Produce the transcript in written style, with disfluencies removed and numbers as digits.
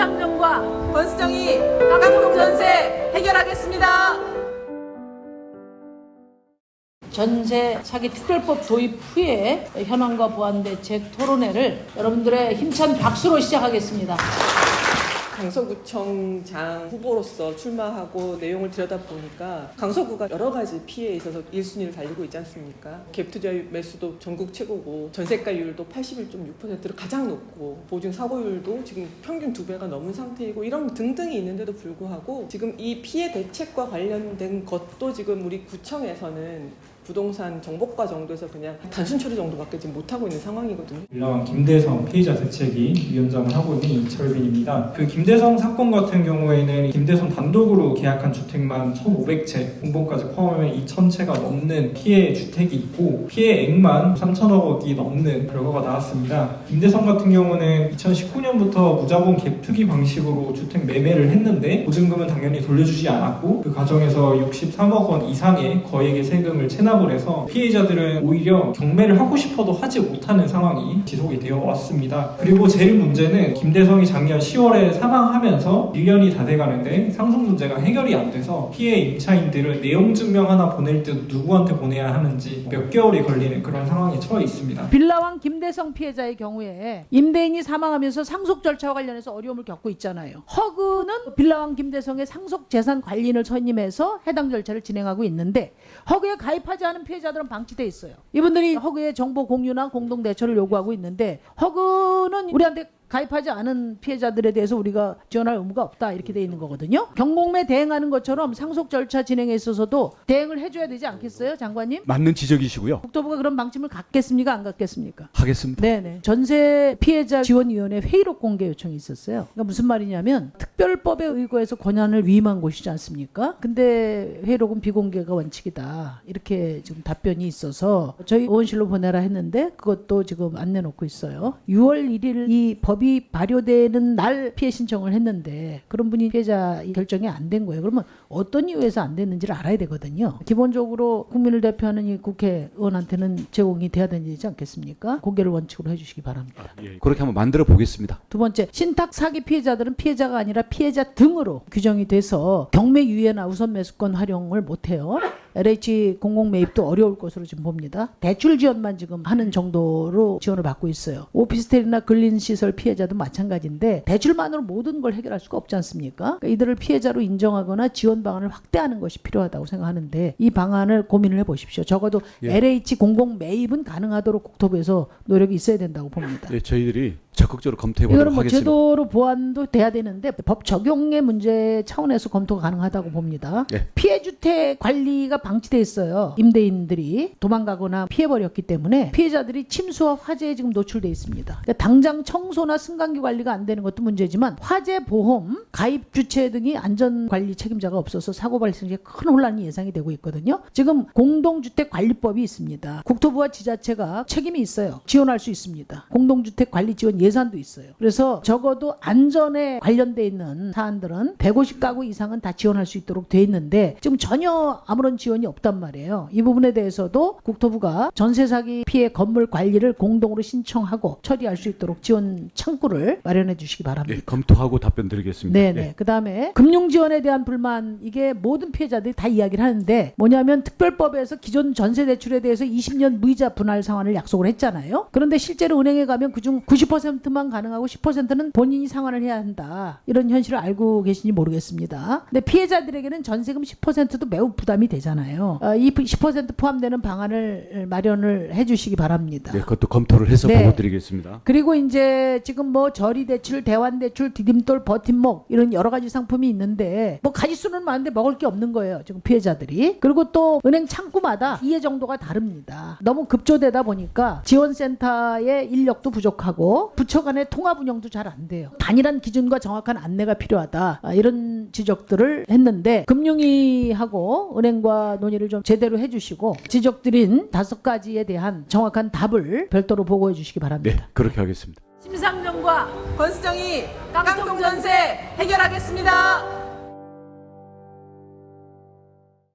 심상정과 권수정이 깡통전세 해결하겠습니다. 전세 사기 특별법 도입 후에 현황과 보완 대책 토론회를 여러분들의 힘찬 박수로 시작하겠습니다. 강서구청장 후보로서 출마하고 내용을 들여다보니까 강서구가 여러 가지 피해에 있어서 1순위를 달리고 있지 않습니까? 갭투자 매수도 전국 최고고 전세가율도 81.6%로 가장 높고 보증 사고율도 지금 평균 2배가 넘은 상태이고 이런 등등이 있는데도 불구하고 지금 이 피해 대책과 관련된 것도 지금 우리 구청에서는 부동산 정보과 정도에서 그냥 단순 처리 정도밖에 지금 못하고 있는 상황이거든요. 빌라왕 김대성 피의자 대책위 위원장을 하고 있는 이철빈입니다. 그 김대성 사건 같은 경우에는 김대성 단독으로 계약한 주택만 1,500채, 공보까지 포함하면 2,000채가 넘는 피해 주택이 있고 피해액만 3천억 원이 넘는 결과가 나왔습니다. 김대성 같은 경우는 2019년부터 무자본 갭투기 방식으로 주택 매매를 했는데 보증금은 당연히 돌려주지 않았고 그 과정에서 63억 원 이상의 거액의 세금을 체납을 해서 피해자들은 오히려 경매를 하고 싶어도 하지 못하는 상황이 지속이 되어 왔습니다. 그리고 제일 문제는 김대성이 작년 10월에 사망하면서 1년이 다 돼가는데 상속 문제가 해결이 안 돼서 피해 임차인들은 내용 증명 하나 보낼 때도 누구한테 보내야 하는지 몇 개월이 걸리는 그런 상황에 처해 있습니다. 빌라왕 김대성 피해자의 경우에 임대인이 사망하면서 상속 절차와 관련해서 어려움을 겪고 있잖아요. 허그는 빌라왕 김대성의 상속 재산 관리인을 선임해서 해당 절차를 진행하고 있는데 허그에 가입하지 않은 피해자들은 방치돼 있어요. 이분들이 허그의 정보 공유나 공동 대처를 요구하고 있는데 허그는 우리한테 가입하지 않은 피해자들에 대해서 우리가 지원할 의무가 없다 이렇게 돼 있는 거거든요. 경공매 대행하는 것처럼 상속 절차 진행에 있어서도 대행을 해줘야 되지 않겠어요, 장관님? 맞는 지적이시고요. 국토부가 그런 방침을 갖겠습니까, 안 갖겠습니까? 하겠습니다. 네네. 전세 피해자 지원위원회 회의록 공개 요청이 있었어요. 그러니까 무슨 말이냐면 특별법에 의거해서 권한을 위임한 곳이지 않습니까? 근데 회의록은 비공개가 원칙이다. 이렇게 지금 답변이 있어서 저희 의원실로 보내라 했는데 그것도 지금 안 내놓고 있어요. 6월 1일 이 법이 발효되는 날 피해 신청을 했는데 그런 분이 피해자 결정이 안 된 거예요. 그러면 어떤 이유에서 안 됐는지를 알아야 되거든요. 기본적으로 국민을 대표하는 이 국회의원한테는 제공이 돼야 되지 않겠습니까? 공개를 원칙으로 해주시기 바랍니다. 예, 그렇게 한번 만들어 보겠습니다. 두 번째, 신탁 사기 피해자들은 피해자가 아니라 피해자 등으로 규정이 돼서 경매 유예나 우선 매수권 활용을 못해요. LH 공공 매입도 어려울 것으로 지금 봅니다. 대출 지원만 지금 하는 정도로 지원을 받고 있어요. 오피스텔이나 근린시설 피해자도 마찬가지인데 대출만으로 모든 걸 해결할 수가 없지 않습니까? 그러니까 이들을 피해자로 인정하거나 지원 방안을 확대하는 것이 필요하다고 생각하는데 이 방안을 고민을 해보십시오. 적어도 LH 공공 매입은 가능하도록 국토부에서 노력이 있어야 된다고 봅니다. 예, 저희들이 적극적으로 검토해 보도록 이거는 뭐 하겠습니다. 제도로 보완도 돼야 되는데 법 적용의 문제 차원에서 검토가 가능하다고 봅니다. 네. 피해주택 관리가 방치돼 있어요. 임대인들이 도망가거나 피해버렸기 때문에 피해자들이 침수와 화재에 지금 노출돼 있습니다. 그러니까 당장 청소나 승강기 관리가 안 되는 것도 문제지만 화재 보험, 가입 주체 등이 안전관리 책임자가 없어서 사고 발생 시에 큰 혼란이 예상이 되고 있거든요. 지금 공동주택관리법이 있습니다. 국토부와 지자체가 책임이 있어요. 지원할 수 있습니다. 공동주택 관리 지원 예산도 있어요. 그래서 적어도 안전에 관련돼 있는 사안들은 150가구 이상은 다 지원할 수 있도록 돼 있는데 지금 전혀 아무런 지원이 없단 말이에요. 이 부분에 대해서도 국토부가 전세 사기 피해 건물 관리를 공동으로 신청하고 처리할 수 있도록 지원 창구를 마련해 주시기 바랍니다. 예, 검토하고 답변 드리겠습니다. 네네. 예. 그다음에 금융 지원에 대한 불만 이게 모든 피해자들이 다 이야기를 하는데 뭐냐면 특별법에서 기존 전세 대출에 대해서 20년 무이자 분할 상환을 약속을 했잖아요. 그런데 실제로 은행에 가면 그중 90%만 가능하고 10%는 본인이 상환을 해야 한다. 이런 현실을 알고 계신지 모르겠습니다. 근데 피해자들에게는 전세금 10%도 매우 부담이 되잖아요. 이 10% 포함되는 방안을 마련을 해주시기 바랍니다. 네, 그것도 검토를 해서 네. 보고 드리겠습니다. 그리고 이제 지금 뭐 저리대출, 대환대출, 디딤돌, 버팀목 이런 여러 가지 상품이 있는데 뭐 가지수는 많은데 먹을 게 없는 거예요. 지금 피해자들이. 그리고 또 은행 창구마다 이해 정도가 다릅니다. 너무 급조되다 보니까 지원센터의 인력도 부족하고 부처 간의 통합 운영도 잘 안 돼요. 단일한 기준과 정확한 안내가 필요하다. 이런 지적들을 했는데 금융위하고 은행과 논의를 좀 제대로 해주시고 지적드린 5가지에 대한 정확한 답을 별도로 보고해 주시기 바랍니다. 네, 그렇게 하겠습니다. 심상정과 권수정이 깡통전세 해결하겠습니다.